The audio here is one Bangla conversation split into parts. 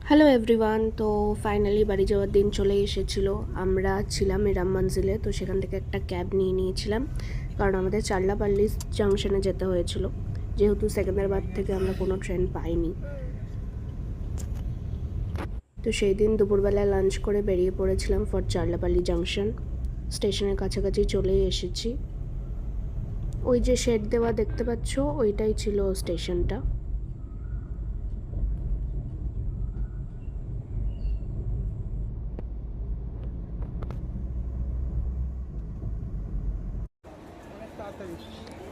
Hello everyone. তো ফাইনালি বাড়ি যাওয়ার দিন চলে এসেছিলো। আমরা ছিলাম এরাম মঞ্জিলে, তো সেখান থেকে একটা ক্যাব নিয়ে নিয়েছিলাম, কারণ আমাদের চাল্লাপাল্লি জাংশনে যেতে হয়েছিল, যেহেতু সেকেন্দ্রাবাদ থেকে আমরা কোনো ট্রেন পাইনি। তো সেই দিন দুপুরবেলায় লাঞ্চ করে বেরিয়ে পড়েছিলাম ফর চাল্লাপাল্লি জাংশন। স্টেশনের কাছাকাছি চলেই এসেছি। ওই যে শেড দেওয়া দেখতে পাচ্ছ, ওইটাই ছিল স্টেশনটা।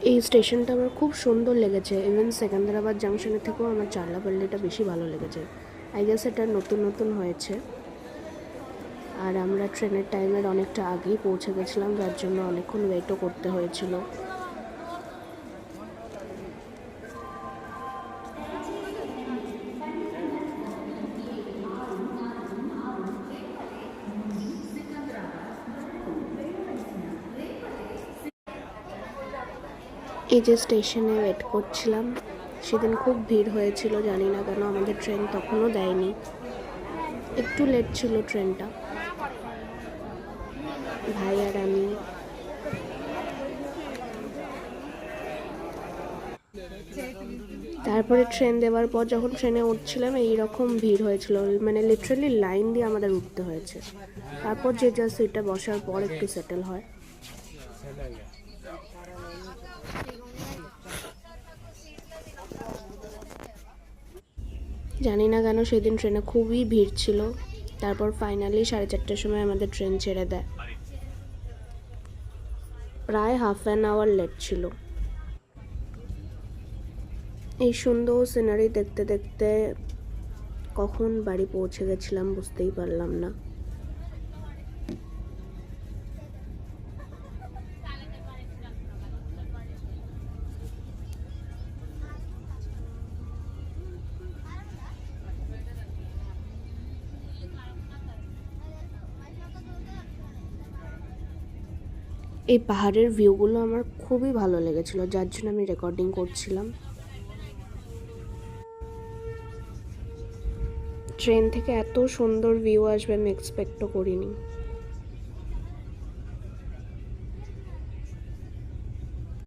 এই স্টেশনটা আমার খুব সুন্দর লেগেছে। ইভেন সেকেন্দ্রাবাদ জাংশনের থেকেও আমার চাল্লাপাল্লিটা বেশি ভালো লেগেছে। আই গেস এটা নতুন নতুন হয়েছে। আর আমরা ট্রেনের টাইমের অনেকটা আগেই পৌঁছে গেছিলাম, যার জন্য অনেকক্ষণ ওয়েটও করতে হয়েছিল। এই যে স্টেশনে ওয়েট করছিলাম, সেদিন খুব ভিড় হয়েছিল, জানি না কেন আমাদের ট্রেন তখনও দেয়নি, একটু লেট ছিল ট্রেনটা। ভাই আর আমি তারপরে ট্রেন দেওয়ার পর যখন ট্রেনে উঠছিলাম, এইরকম ভিড় হয়েছিল, মানে লিটারালি লাইন দিয়ে আমাদের উঠতে হয়েছে। তারপর যে যা সিটে বসার পর একটু সেটেল হয়। জানি না কেন সেদিন ট্রেনে খুবই ভিড় ছিল। তারপর ফাইনালি 4:30টার সময় আমাদের ট্রেন ছেড়ে দেয়। প্রায় হাফ অ্যান আওয়ার লেট ছিল। এই সুন্দর সিনারি দেখতে দেখতে কখন বাড়ি পৌঁছে গেছিলাম বুঝতেই পারলাম না। এই পাহাড়ের ভিউগুলো আমার খুবই ভালো লেগেছিল, যার জন্য আমি রেকর্ডিং করছিলাম। ট্রেন থেকে এত সুন্দর ভিউ আসবে আমি এক্সপেক্টও করিনি।